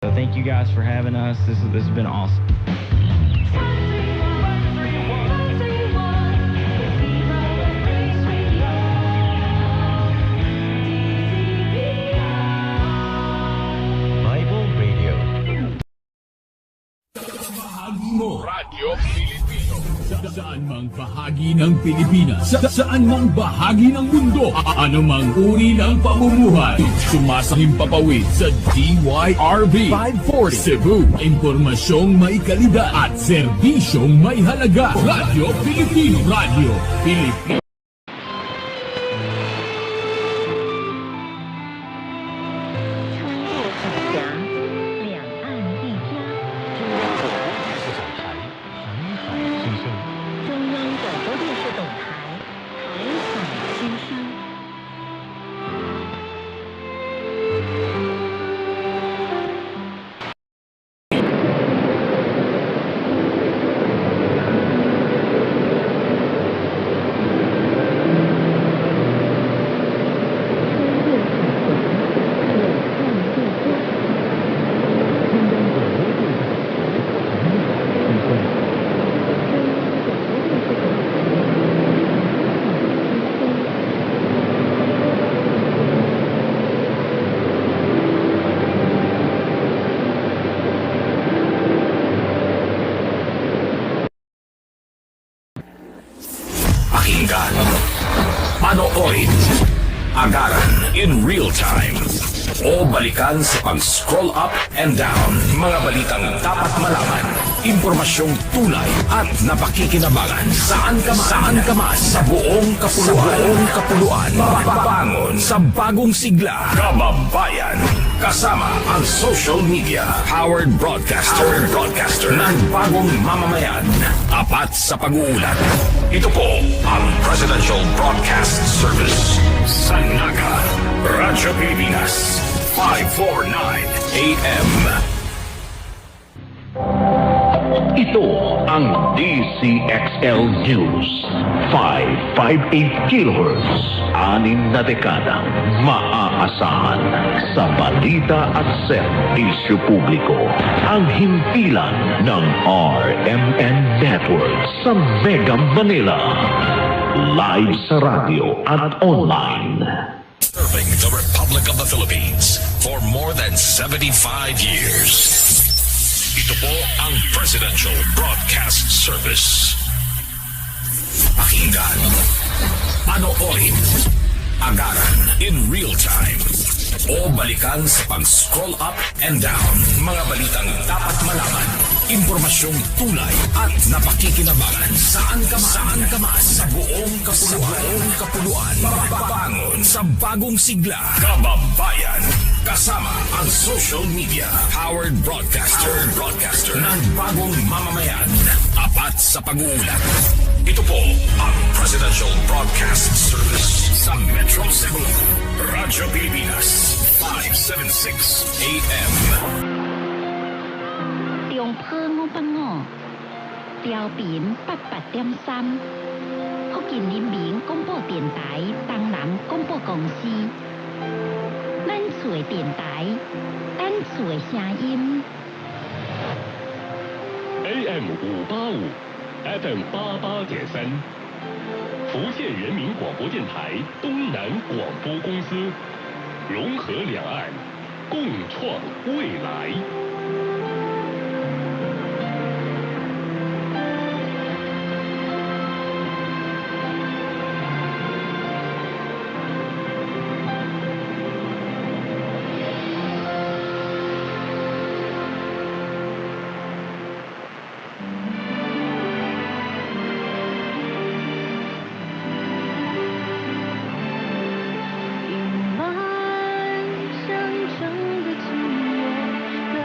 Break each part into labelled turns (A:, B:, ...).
A: So thank you guys for having us. This has been awesome.
B: Bible Radio.
C: Bahagi mo, Radyo Pilipino. Saan mang bahagi ng Pilipinas, saan mang bahagi ng mundo, anumang uri ng pamumuhay, sumasahing papawid sa DYRB 540 Cebu. Impormasyong may kalidad at serbisyong may halaga. Radyo Pilipino. Radyo Pilipino.
D: pakinggan, panoorin, agaran in real time, o balikan sa pag-scroll up and down. Mga balitang dapat malaman, impormasyong tunay at napakikinabangan. Saan ka man sa buong kapuluan. Papabangon sa bagong sigla. Kababayan, kasama ang social media. Powered broadcaster ng bagong mamamayan. Tapat sa pag-uulat. Ito po ang Presidential Broadcast Service sa Naga, Radyo Pilipinas, 549 AM.
E: Ito ang DCXL News 558 kHz, 6 na dekadang maaasahan sa balita at serbisyo publiko. Ang himpilan ng RMN Network sa Mega Manila. Live sa radio at online.
D: Serving the Republic of the Philippines for more than 75 years. Ito po ang Presidential Broadcast Service. Pakinggan, panoorin, agaran in real time, o balikan sa pag-scroll up and down. Mga balitang dapat malaman, impormasyong tunay at napakikinabangan. Saan ka man sa buong kapuluan. Papabangon sa bagong sigla. Kababayan, kasama ang social media. Powered broadcaster ng bagong mamamayan. Tapat sa pag-uulat. Ito po ang Presidential Broadcast Service sa Metro Cebu. Radyo Pilipinas, 576 AM.
F: 中坡我不我，調頻88.3，福建人民廣播電台東南廣播公司，咱厝的電台，咱厝的聲音。
G: AM 585 FM 88.3，福建人民广播电台东南广播公司，融合两岸，共创未来。
F: 迎来相城的今夜，歌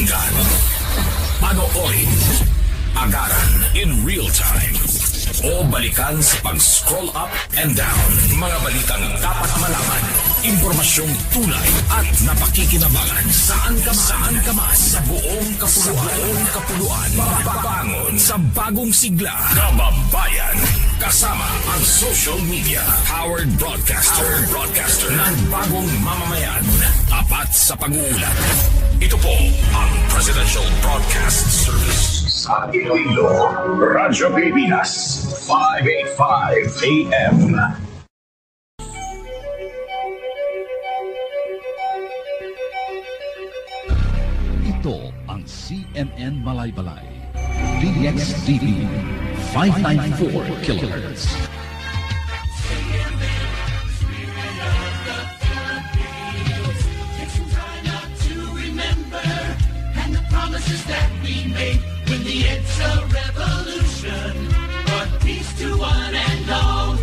D: pakinggan, panoorin, agaran in real time, o balikan sa pag-scroll up and down. Mga balitang dapat malaman, impormasyong tunay at napakikinabangan. Saan ka man sa buong kapuluan. Bangon sa bagong sigla. Kababayan, kasama ang social media. Powered broadcaster ng bagong mamamayan. Tapat sa pag-uulat. Ito po ang Presidential Broadcast Service.
E: Sa Iloilo, Radyo Pilipinas, 585 AM.
B: Ito ang CNN Malaybalay. DXDB 594 kHz.
H: When the EDSA revolution brought peace to one and all.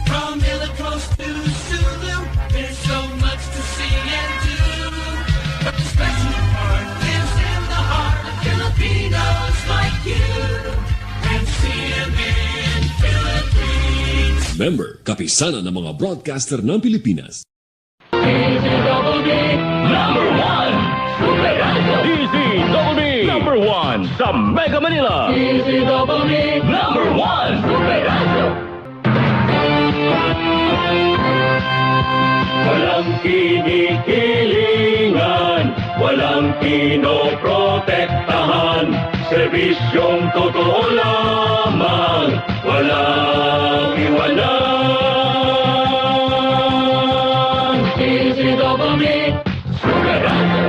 H: From Ilocos to Sulu, there's so much to see and do. But the special part lives in the heart of Filipinos like you. And CNN Philippines.
G: Member, kapisanan ng mga broadcaster ng Pilipinas.
E: DZBB number 1 sa Mega Manila. DZBB number 1 Super Radio. Walang kinikilingan, walang pinoprotektahan, serbisyong totoo lamang, walang iwanan. DZBB Super Radio.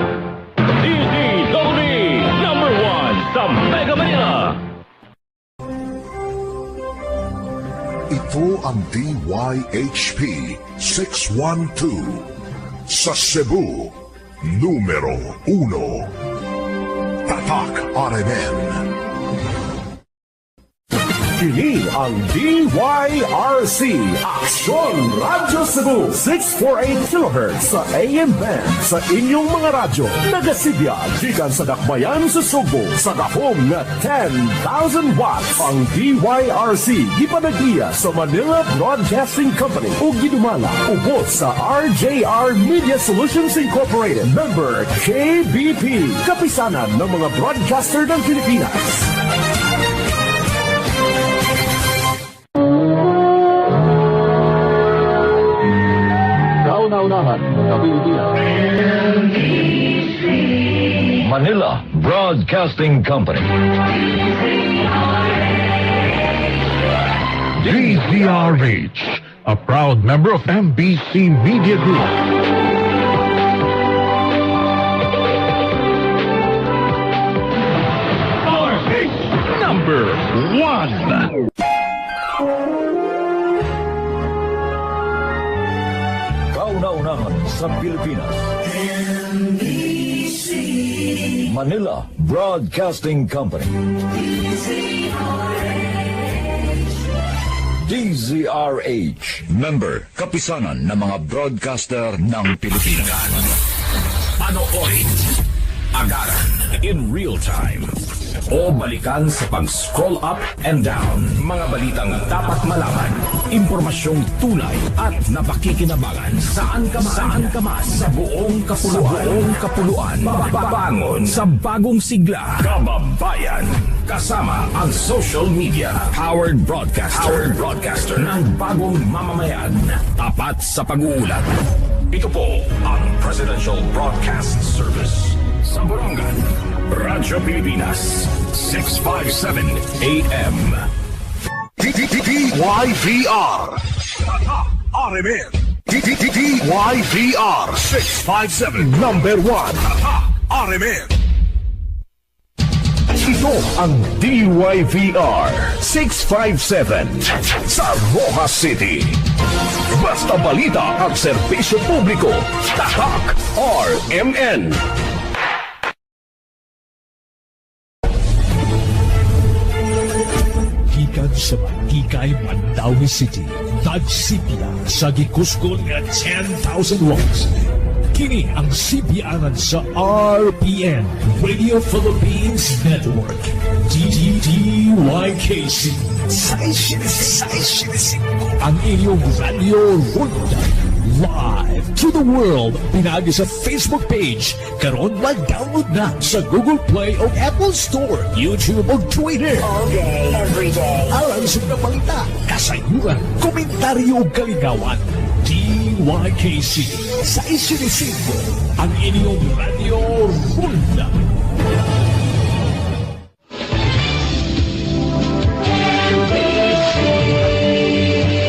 E: DZBB number 1 sa Mega Manila.
I: Ito ang DYHP 612 sa Cebu, numero 1. Tatak RMN.
J: Kini ang DYRC Aksyon Radyo Cebu 648 kHz sa AM band sa inyong mga radyo. Nagasidya gikan sa dakbayan sa Sugbo sa gahom na 10,000 watts. Ang DYRC gipanagbiya sa Manila Broadcasting Company ug gidumala ubos sa RJR Media Solutions Incorporated. Member KBP, kapisanan ng mga broadcaster ng Pilipinas.
E: Manila Broadcasting Company. DZRH, a proud member of MBC Media Group. Number 1. Kauna-unahan sa Pilipinas. Manila Broadcasting Company. DZRH.
D: Member, kapisanan ng mga broadcaster ng Pilipinas. Panoorin, agaran in real time, o balikan sa pag-scroll up and down. Mga balitang dapat malaman, impormasyong tunay at napakikinabangan. Saan ka man sa buong kapuluan. Bangon sa bagong sigla. Kababayan, kasama ang social media. Powered broadcaster ng bagong mamamayan. Tapat sa pag-uulat. Ito po ang Presidential Broadcast Service. Sa Borongan, Radyo Pilipinas, 657 AM.
I: DYVR RMN. DYVR 657 number 1 RMN. Ito ang DYVR 657 sa Rojas City. Basta balita at serbisyo publiko. Tatak RMN.
C: Gikan sa Mantikay, Mandawi City, Dodge City sa gikuskon nga 10,000 watts. Kini ang sibianan sa RPN, Radio Philippines Network. DDYKC. Ang inyong radio rundan. Live to the world. Pinagi sa Facebook page. Karon mag-download na sa Google Play o Apple Store, YouTube o Twitter.
K: All day, every day.
C: Alang sa mga balita, kasayuran, komentaryo o kaligawan. DYKC sa Isinisingo, ang inyong radio rundan.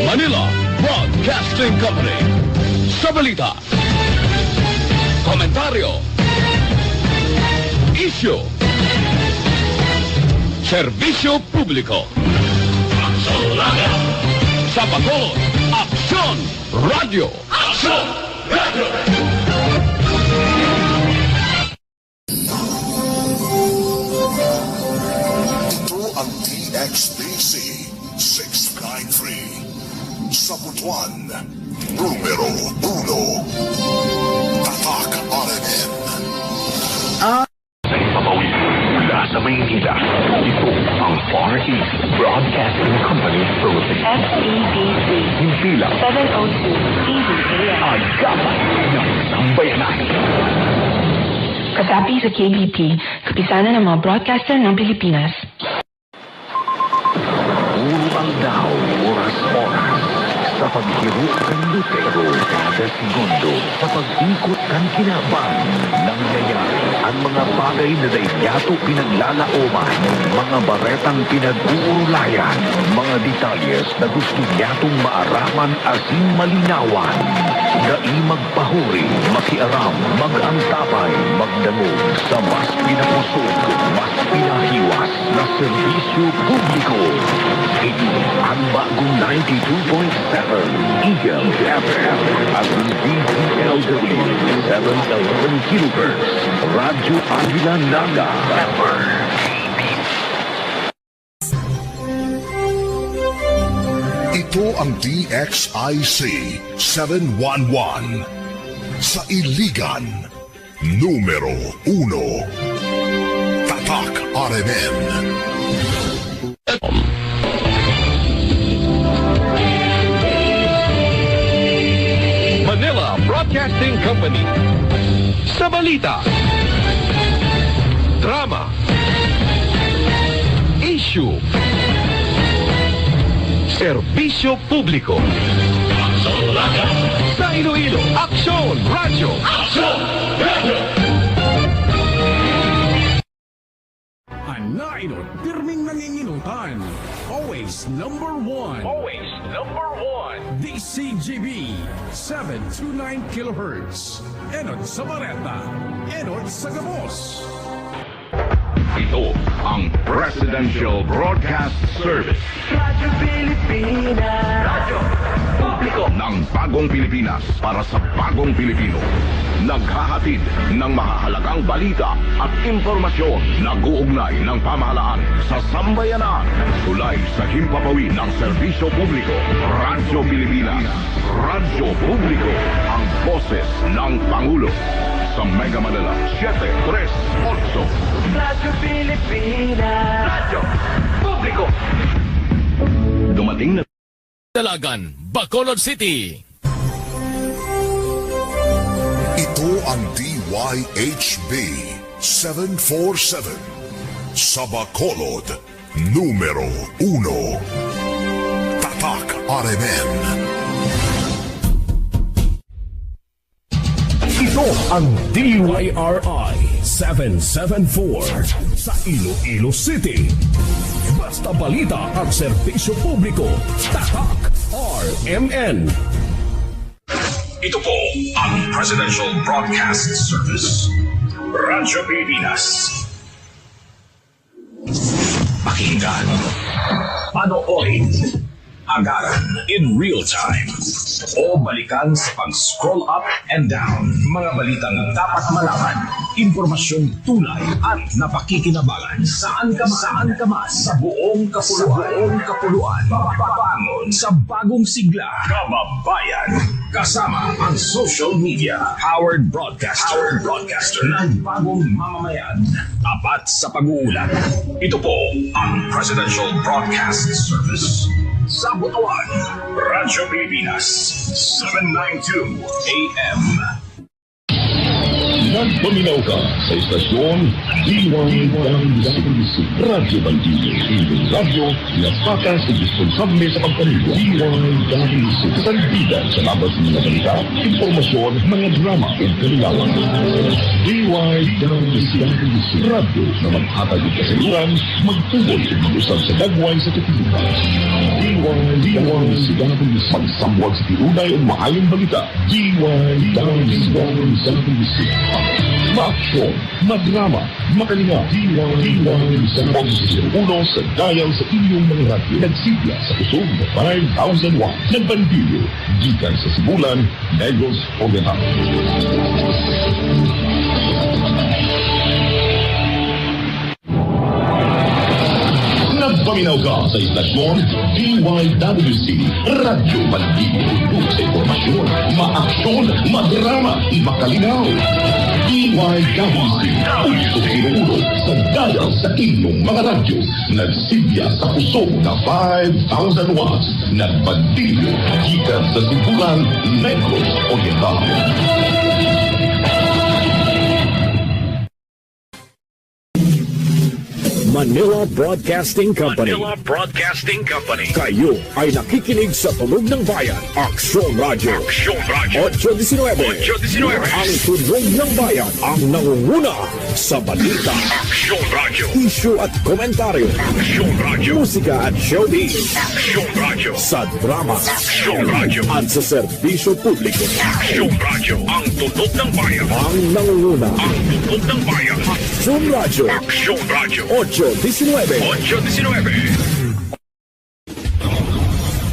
D: Manila Broadcasting Company. Sa balita, komentaryo, issue, serbisyo publiko. Sa Bacolod, Aksyon Radio. Aksyon Radio.
L: Ito ang DXBC 693 sa Butuan, numero 1. Tatak RMN.
I: Sa Ipapawi, mula sa Maynila, ito ang Far East Broadcasting Company Philippines.
M: FEBC.
I: Hindi lang
M: 702 PBAM.
I: agapan ng sambayanan.
M: Kasapi sa KBP, kapisanan ng mga broadcaster ng Pilipinas.
I: Puro ang daw, oras-oras, sa paghirap ng lutero kada segundo, sa pag-ikot ng kinabang, nangyayari ang mga bagay na daigyato pinaglalaoman, mga baretang pinag-uurulayan, mga detalyes na gusto niyatong maaraman asin malinawan. Dai magpahuri, makiaram, mag-antapay, magdangog sa mas pinapusog, mas pinahiwas na serbisyo publiko. Ito ang bagong 92.7 Eagle FM at ang DPLW 711 kHz Radyo Agila Naga Pepper.
L: Ito ang DXIC 711 sa Iligan, numero 1. Tatak RMN.
D: Manila Broadcasting Company. Sa balita, drama, issue, serbisyo publiko. Sa Iloilo, Aksyon Radio. Aksyon Radio.
C: Anaidot, pirming nanginginutan. Always number one.
D: Always number one.
C: DCGB 729 kHz. Enot sa Bareta. Enot sa Gamos.
D: Ito ang Presidential Broadcast Service.
H: Radyo Pilipinas.
D: Radyo publiko ng bagong Pilipinas para sa bagong Pilipino. Naghahatid ng mahahalagang balita at impormasyon na guugnay ng pamahalaan sa sambayanan. Tulay sa himpapawid ng serbisyo publiko. Radyo Pilipinas. Radyo publiko. Ang boses ng Pangulo. Sa Mega Manila 738.
H: Radyo Pilipinas.
D: Radyo publiko. Dumating na
C: Dalagan, Bacolod City.
L: Ito ang DYHB 747 sa Bacolod, numero 1. Tatak RMN.
J: Ito ang DYRI 774 sa Iloilo City. Basta balita at serbisyo publiko. Tatak RMN.
I: Ito po ang Presidential Broadcast Service. Radyo Pilipinas. Pakinggan, panoorin,
D: agaran in real time. O balikan sa pag-scroll up and down. Mga balitang dapat malaman, impormasyong tunay at napakikinabangan. Saan ka man sa buong kapuluan. Papabangon sa bagong sigla. Kababayan. Kasama ang social media. Powered broadcaster ng bagong mamamayan. Tapat sa pag-uulat. Ito po ang Presidential Broadcast Service. Sa Butuan, Radyo Pilipinas, 792 AM.
C: Nagpaminaw ka sa istasyon DYWC Radyo Bandido, inyong radyo na patas at responsable sa pagpanigo. DYWC, kasalbidan sa labas ng mga balita, informasyon, mga drama at kanilawan. DYWC, radyo na maghatag ng kasaluran, magtugol at mag-usap sa dagway sa katilipan. DYWC, magsamwag sa tinunay at maayong balita. DYWC, maaksyon, madrama, makalinga, DYWC, uno sa dayang sa inyong mga radyo. Nagsigla sa kusog na 5,000 watts. Nagbandilyo, gikan sa Sibulan, Negros, Oriental. Nagpaminaw ka sa istasyon DYWC Radyo Bandido. Sa informasyon, maaksyon, madrama, makalinaw. DYWC, uso sa dayang sa inyong mga radyo. Nagsilya sa kusog na 5,000 watts. Nagbandilyo, gikan sa Sibulan, Negros, Oriental.
J: Manila Broadcasting Company. Kayo ay nakikinig sa Tunog ng Bayan, Aksyon Radio. 819. Ang Tunog ng Bayan ang nangunguna sa balita.
D: Aksyon Radio.
J: Issue at komentaryo.
D: Aksyon Radio.
J: Musika at showbiz.
D: Aksyon Radio.
J: Sa drama.
D: Aksyon Radio.
J: At sa serbisyo publiko.
D: Aksyon Radio. Ang Tunog ng Bayan.
J: Ang nangunguna.
D: Ang Tunog ng Bayan.
J: Aksyon Radio.
D: Aksyon Radio.
J: 819.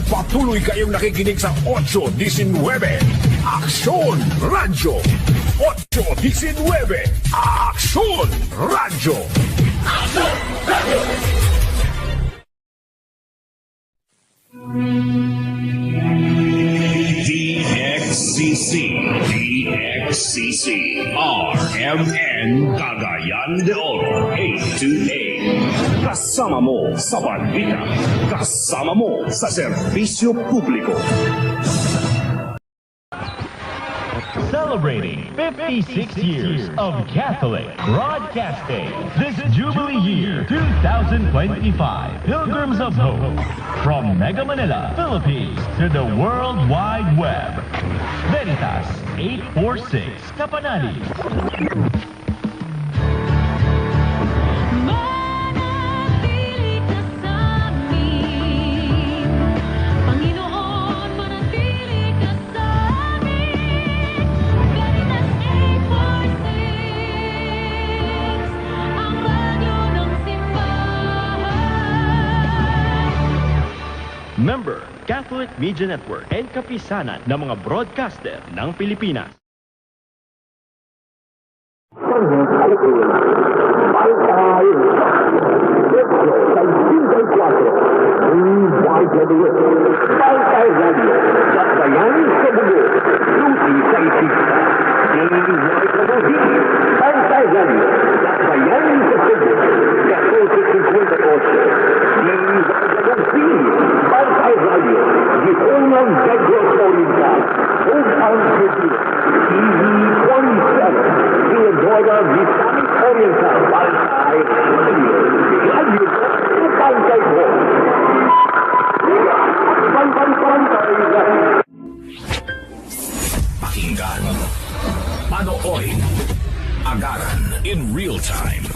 J: Patuloy kayong nakikinig sa 819 Aksyon Radio. 819 Aksyon Radio.
I: DXCC, RMN Cagayan de Oro, 828. Kasama mo sa balita, kasama mo sa serbisyo publiko.
E: Celebrating 56 years of Catholic Broadcasting. This Jubilee Year 2025, Pilgrims of Hope. From Mega Manila, Philippines to the World Wide Web. Veritas 846 Kapanali. Member, Catholic Media Network and kapisanan ng mga broadcaster ng Pilipinas.
D: Pakinggan, panoorin, agaran in real time,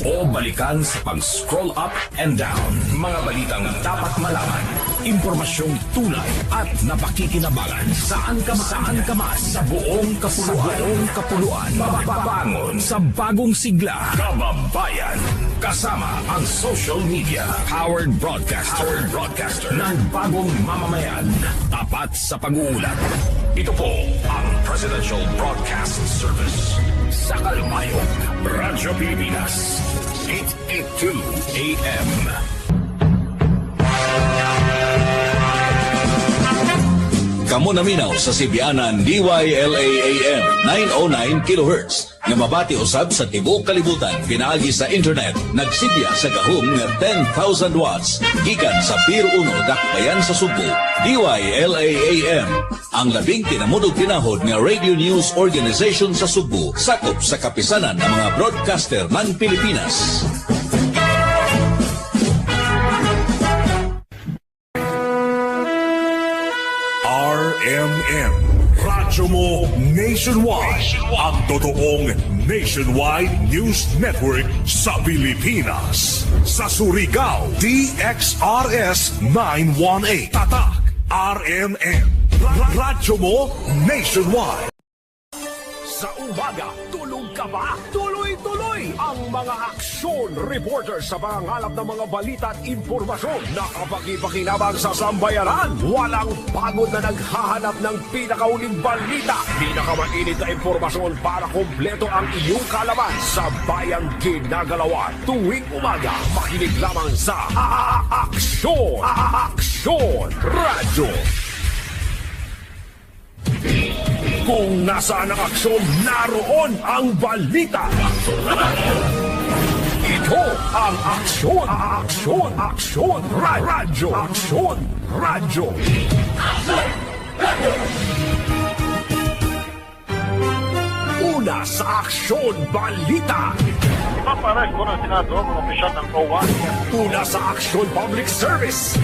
D: o balikan sa pag-scroll up and down. Mga balitang dapat malaman, Impormasyong tunay at napakikinabangan. Saan ka man sa buong kapuluan. Bangon sa bagong sigla. Kababayan. Kasama ang social media. Powered broadcaster ng bagong mamamayan. Tapat sa pag-uulat. Ito po ang Presidential Broadcast Service. Sa Kalmayog, Radyo Pilipinas, 882 AM.
B: Kamo naminaw sa Sibianan DYLA-AM 909 kHz nga mabati usab sa tibuok kalibutan pinaagi sa internet nagsibya sa gahom nga 10,000 watts gikan sa Pier 1 Dakbayan sa Subo. DYLA-AM ang labing tinamudog tinahod nga radio news organization sa Subo sakop sa kapisanan ng mga broadcaster ng Pilipinas.
L: RMN, radyo mo nationwide. Ang totoong nationwide news network sa Pilipinas. Sa Surigao, DXRS 918. Tatak, RMN. Radyo mo nationwide. Sa umaga, tulog ka ba? Tuloy-tuloy ang mga aksyon reporter sa pangangalap ng mga balita at impormasyon na kapag-ipakinabang sa sambayanan. Walang pagod na naghahanap ng pinakauling balita. Pinakamainit na impormasyon para kompleto ang iyong kalaman sa bayang ginagalawan. Tuwing umaga, makinig lamang sa Aksyon! Aksyon Radyo! Kung nasaan ang aksyon, naroon ang balita. Ito ang Aksyon Radyo. Aksyon Radyo. Una sa Aksyon Balita.
N: Ipapares ko ng Senado ang opisyal ng COA.
L: Una sa Aksyon Public Service.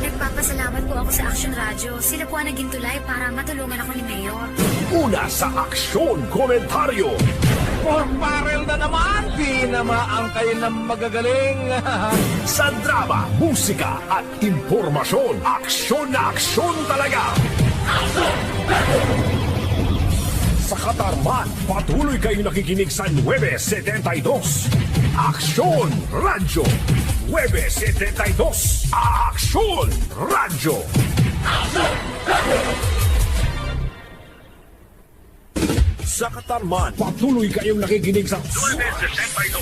O: Nagpapasalamat po ako sa Aksyon Radyo. Sila po ang naging tulay para matulungan ako ni Mayor.
L: Una sa Aksyon Komentaryo.
P: Pork barrel na naman! Pinamaan kayo ng magagaling!
L: Sa drama, musika at impormasyon, aksyon na aksyon talaga! Sa Katarman, patuloy kayong nakikinig sa 972. Aksyon Radyo 972. Aksyon Radyo. Sa Katarman, patuloy kayong nakikinig sa 972.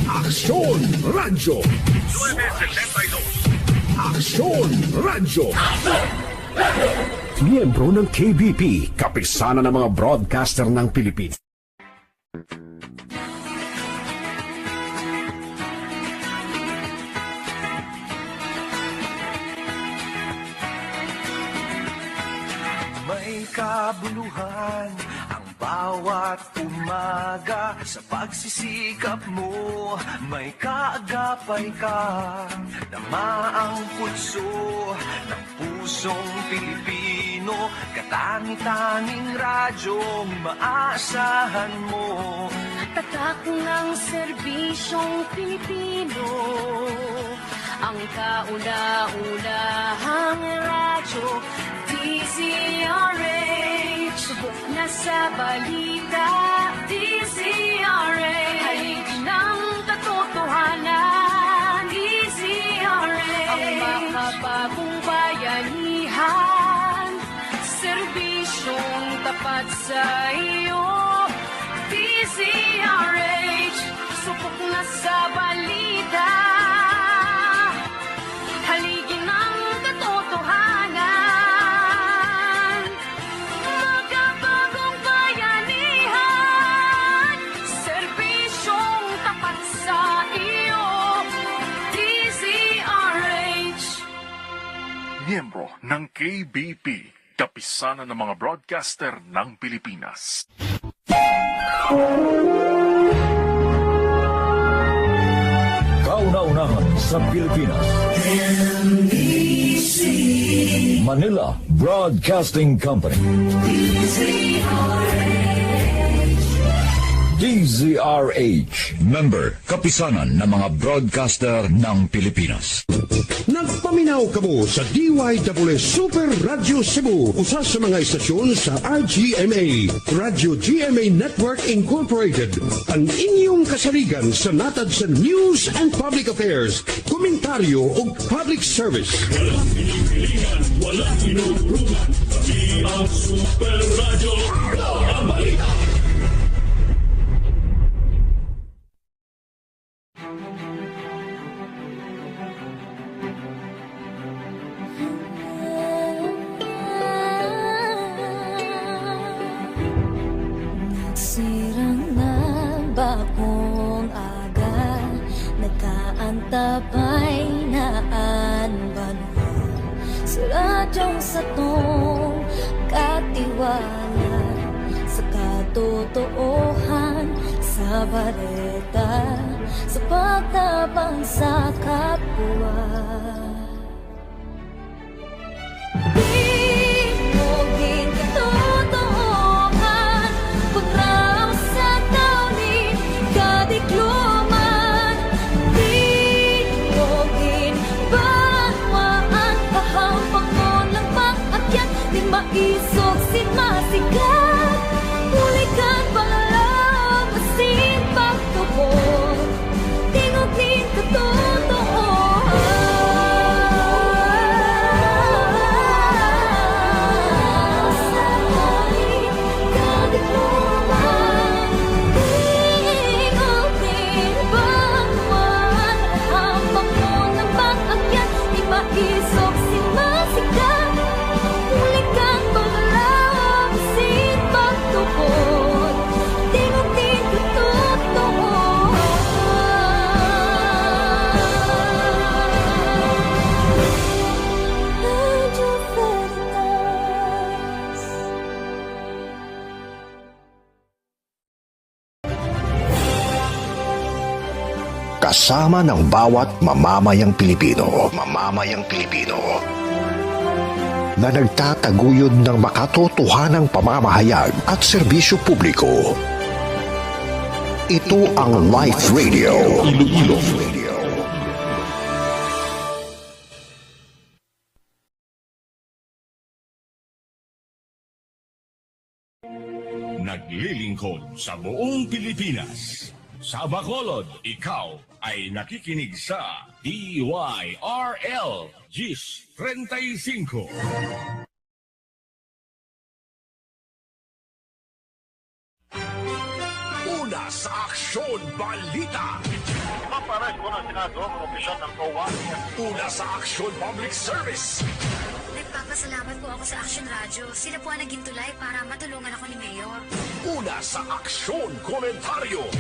L: Aksyon Radyo 972. Aksyon Radyo. Miyembro ng KBP, kapisanan ng mga broadcaster ng Pilipinas.
Q: May kabuluhan ang bawat umaga sa pagsisikap mo. May kaagapay ka na maang pulso ng pusong Pilipino. Katani-taning radyong maasahan mo.
R: Tatak ng serbisyong Pilipino, ang kauna-unahang radyo, DZRH. Subok na sa balita, DZRH. Halik ng katotohanan, DZRH. Ang makabagong bayanihan, serbisyong tapat sa iyo, DZRH. Subok na sa balita, haligin ng katotohanan, magkabagong bayanihan, serbisyong tapat sa iyo, DZRH.
L: Miyembro ng KBP, kapisanan ng mga broadcaster ng Pilipinas.
S: Kauna-unahan sa Pilipinas.
H: NBC
S: Manila Broadcasting Company. DZRH, member, kapisanan ng mga broadcaster ng Pilipinas.
T: Nagpaminaw kamo sa DYWS Super Radio Cebu, usa sa mga istasyon sa RGMA, Radio GMA Network Incorporated. Ang inyong kasarigan sa natad sa news and public affairs, komentaryo ug public service.
C: Walang inurugan, kami ang Super Radio, ang balita.
U: Nagsirang na bagong aga, nagkaantabay na anbanwa sa radyong satong katiwala, sa katotoohan, sa bareta, sa pagtabang sa kapwa. Maisog si masikat, ulikan pangalam, masin pagtubod, tingogin katotoohan. Sa talit, kadikluman, tingogin bangwan, hampak mo ng pag-akyat, di maisog si masikat.
V: Kasama ng bawat mamamayang Pilipino na nagtataguyod ng makatotohanang pamamahayag at serbisyo publiko. Ito ang Life Radio Iloilo.
D: Naglilingkod sa buong Pilipinas. Sa Bacolod, ikaw ay nakikinig sa DYRL GIS 35.
L: Una sa Aksyon Balita.
N: Papares ko ng Senado ang opisyal ng COA.
L: Una sa Aksyon Public Service.
O: Nagpapasalamat po ako sa Action Radio. Sila po ang naging tulay para matulungan ako ni Mayor.
L: Una sa Aksyon Komentaryo.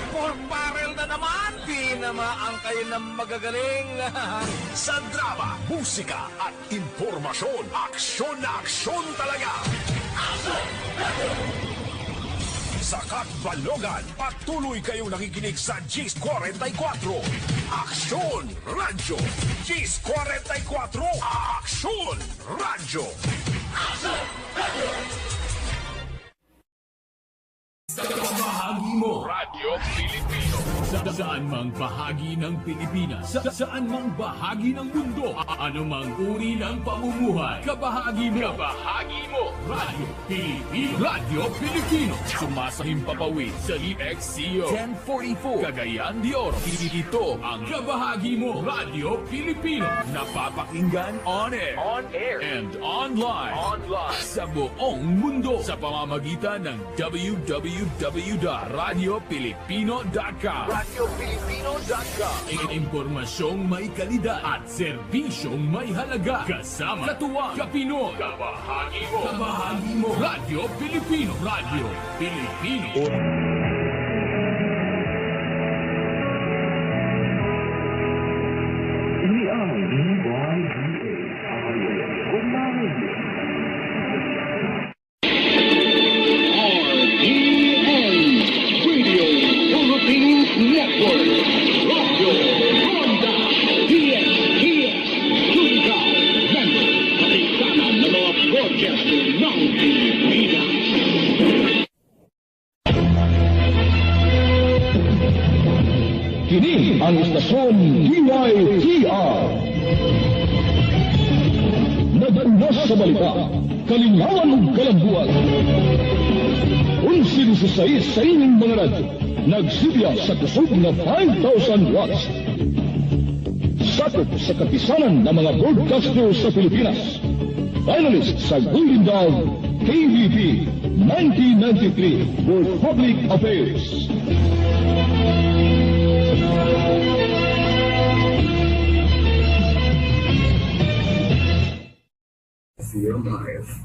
P: Full barrel na naman! Tinamaan kayo ng magagaling!
L: Sa drama, musika at impormasyon, aksyon na aksyon talaga! Sa Katbalogan, patuloy kayong nakikinig sa GIS 44. Aksyon Radyo! GIS 44, Aksyon Radyo!
C: Sa bahagi mo, Radyo Pilipino. Saan mang bahagi ng Pilipinas, saan mang bahagi ng mundo, ano mang uri ng pamumuhay, kabahagi mo, Radyo Pilipino. Radyo Pilipino. Sumasahimpapawid sa EXCO 1044 Cagayan de Oro. Ito ang kabahagi mo, Radyo Pilipino. Napapakinggan on air, and online. Sa buong mundo sa pamamagitan ng www.radiopilipino.com. Impormasyong may kalidad at serbisyong may halaga. Kasama, katuwang, kapinoy, kabahagi mo, Radyo Pilipino. Radyo Pilipino.
H: Network, Radio Honda, DXPS, Tunica, member, kapitanan ng mga broadcaster ng Pilipinas.
C: Kini ang istasyon DYTR. Naganda sa balita, kalingawan ug kalambuan. 11-16 sa inyong mga radyo, nagsilya sa kusog na 5,000 watts. Sakop sa kapisanan ng mga broadcaster sa Pilipinas. Finalist sa Golden Dove KVP 1993 for Public Affairs.
A: Your life.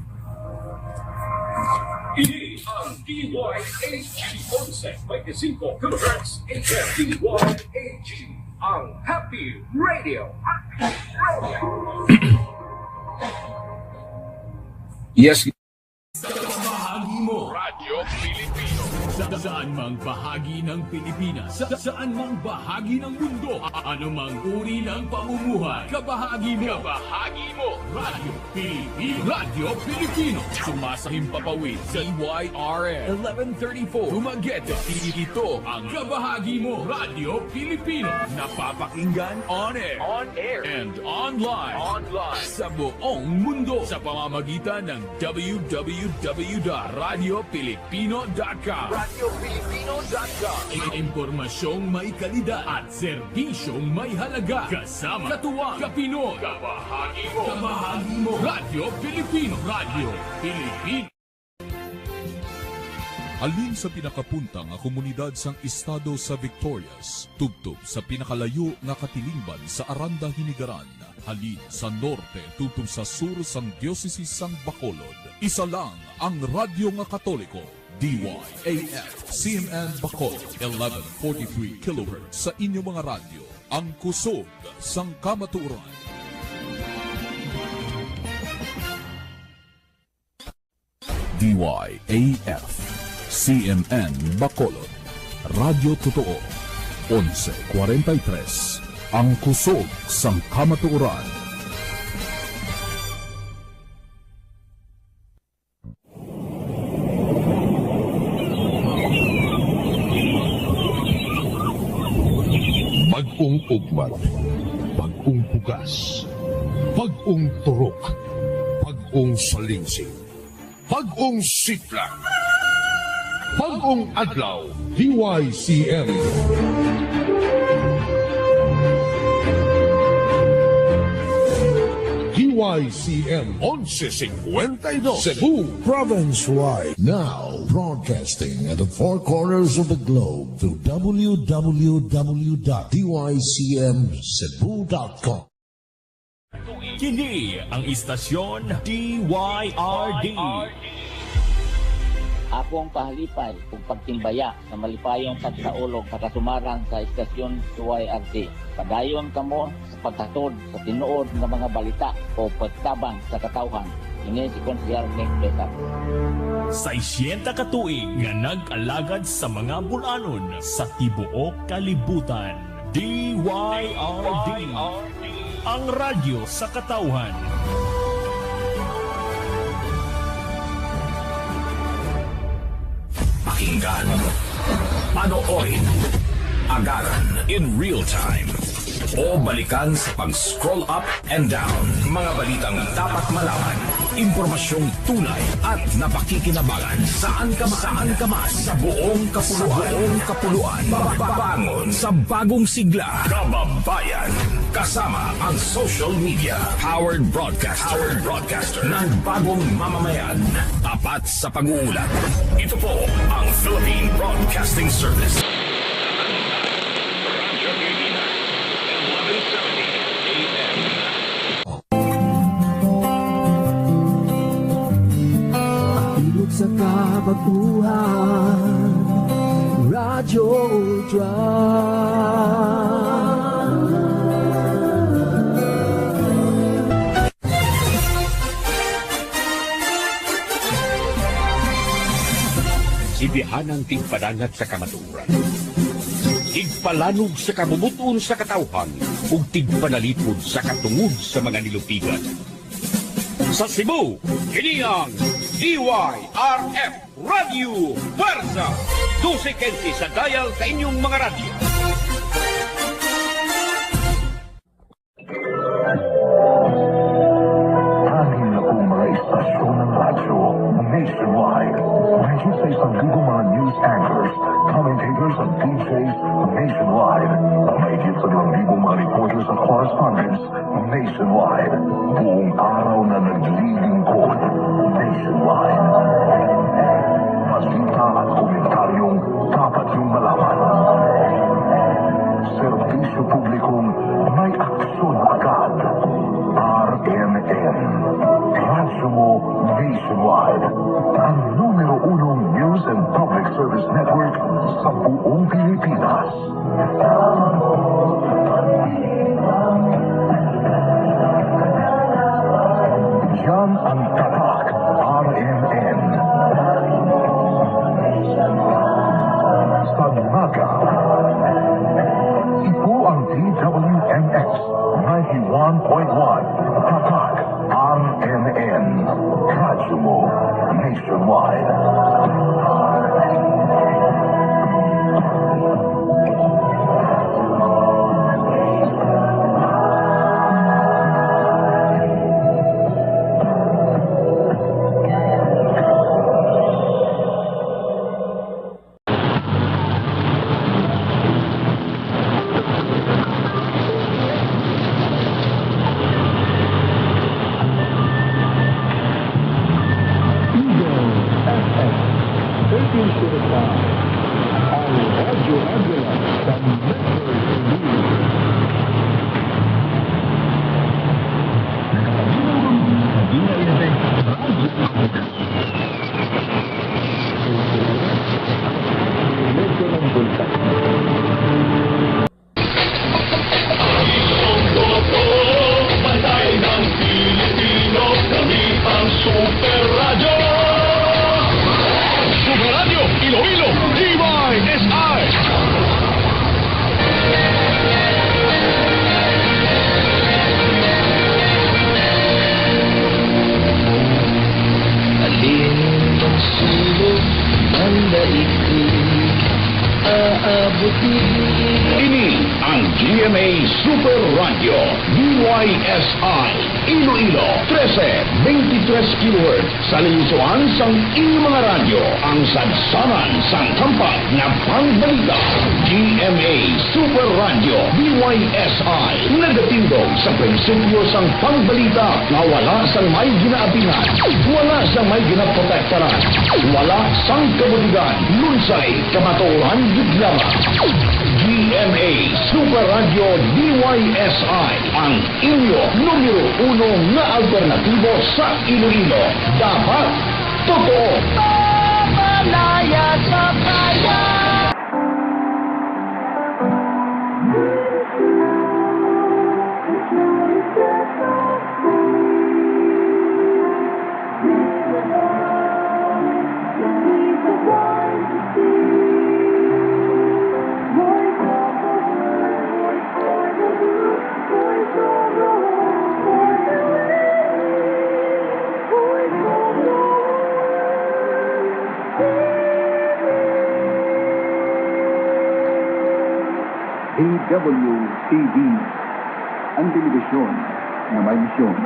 C: Ini ang DYAG 11.25 kHz FM DYAG, ang Happy Radio.
A: Yes.
C: Bahagi mo Radyo Pilipino. Saan mang bahagi ng Pilipinas, saan mang bahagi ng mundo, anumang uri ng pamumuhay, kabahagi mo Radyo Pilipino. Radyo Pilipino, sumasahim papawid sa DYRN 1134 Dumaguete. Ito ang kabahagi mo Radyo Pilipino, napapakinggan on air and online sa buong mundo sa pamamagitan ng www.radiopilipino.com. Impormasyong may kalidad at serbisyong may halaga. Kasama, katuwang, kapinoy, kabahagi mo, Radyo Pilipino. Radyo Pilipino.
F: Alin sa pinakapunta nga komunidad sang estado sa Victorias, tubtob sa pinakalayo nga katilingban sa Aranda Hinigaran, halin sa norte tubtob sa sur sang Diocese sang Bacolod. Isa lang ang radyo nga Katoliko, DYAF CMN Bacolod 1143 kHz sa inyong mga radyo, ang kusog sang kamatuoran. DYAF CMN Bacolod, Radyo Totoo, 1143, ang kusog sang kamatuoran.
L: Bagong ugmat, bagong pugas, bagong turok, bagong salingsing, bagong sitla, bagong adlaw, DYCM. DYCM 1152 Cebu
W: province-wide. Now broadcasting at the four corners of the globe through www.dycmcebu.com.
E: Kini ang istasyon DYRD.
X: Ako ang pahalipay kung pagtimbaya sa malipayong pagsaulog sa kasumarang sa istasyon DYRD. Padayon kamo sa paghatod sa tinuod ng mga balita o pagtabang sa katawhan. Ini si Konsyal Nick Besar.
E: Sa 60 katuig nga nag-alagad sa mga bulanon sa tibuok kalibutan. DYRD, ang radyo sa katawhan.
D: Pakinggan, panoorin, agaran in real time, o balikan sa pag-scroll up and down. Mga balitang dapat malaman, impormasyong tunay at napakikinabangan. Saan ka man sa buong kapuluan. Babangon sa bagong sigla. Kababayan, kasama ang social media. Powered broadcaster ng bagong mamamayan. Tapat sa pag-uulat. Ito po ang Philippine Broadcasting Service.
Y: Sa kabaguhan, Radyo
J: Sibihanang tigpadangat sa kamaturan. Tigpalanog sa kabumuton sa katawhan ug tigpanalipod sa katungod sa mga nilupigan. Sa Cebu, kini ang DYRF Radio Versa 12 sa dial sa inyong mga radyo.
L: nationwide. Mahigit sa 1,000 mga news anchors, commentators at DJs nationwide. Mahigit sa 2,000 mga reporters at correspondents nationwide. Buong araw na naglilingkod nationwide. Balita at komentaryong dapat yung malaman. Serbisyo publikong may aksyon agad. RMN. Radyo mo nationwide. Ang numero 1 news and public service network sa buong Pilipinas. Yan ang tatak RMN. Sa Naga. Ito ang DWMX 91.1. Tatak RMN. Radyo mo nationwide.
D: Ini ang GMA Super Radio DYSI Iloilo 13-23 kHz sa linusuan sang mga radyo ang sadsanan sang tampak na pangbalita. GMA Super Radio DYSI nagatindog sa prinsipyo sang pangbalita na wala sang may ginaabingan, wala sang may ginaprotektaran, wala sang kabutigan, lunsay, kamatuoran, gidlama. GMA Super Radio DYSI ang inyo numero 1 na alternatibo sa Iloilo. Dapat totoo.
H: Malaya sa kaya.
B: DWTV, ang telebisyon na may misyon.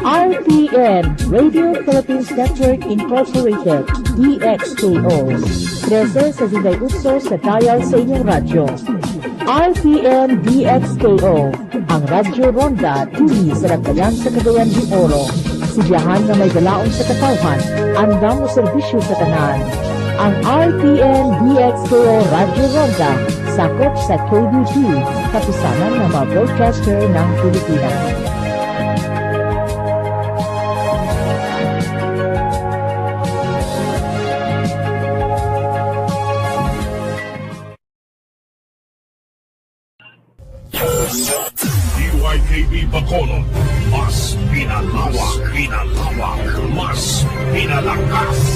G: RPN, Radio Philippines Network Incorporated, DXKO. 13 sa Sinday Utso sa dial sa inyong radyo. RPN DXKO, ang Radyo Ronda, tuli sa Nagtagan sa Cagayan de Oro. Sibiyahan na may galaon sa katawhan, andang mo serbisyo sa tanan. Ang RPN DXKO Radyo Ronda, sakop sa KBP, kapisanan ng mga broadcaster ng Pilipinas.
D: DYKB Bacolod, mas pinalawak, mas pinalakas.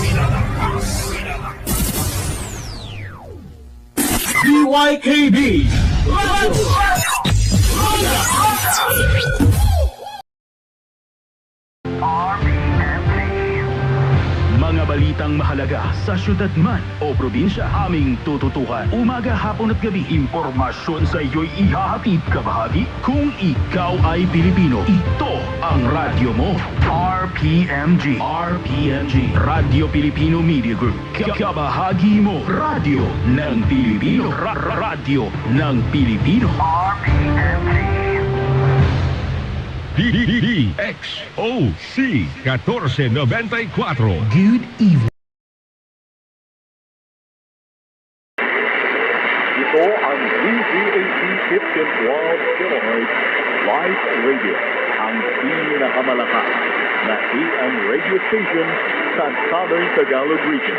D: DYKB
E: balitang mahalaga sa syudad man o probinsya, aming tututukan. Umaga, hapon at gabi, impormasyon sa iyo'y ihahatid kabahagi. Kung ikaw ay Pilipino, ito ang radyo mo. RPMG. RPMG. Radyo Pilipino Media Group. Kabahagi mo. Radyo ng Pilipino. Radyo ng Pilipino. RPMG.
I: DXOC 1494.
E: Good evening.
L: Ito ang DZAC 1512 kHz Live Radio, ang pinakamalakas na AM radio station sa Southern Tagalog Region.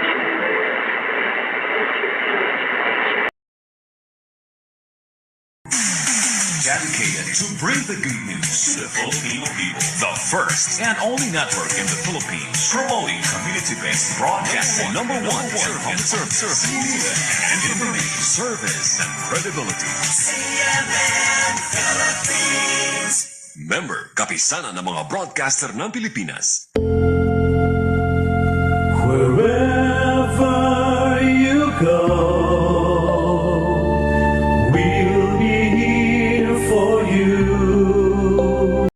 D: Dedicated to bring the good news to the Filipino people. The first and only network in the Philippines promoting community-based broadcasting. Number one, service, and information, service, and credibility. CNN Philippines. Member, kapisanan ng mga broadcaster ng Pilipinas.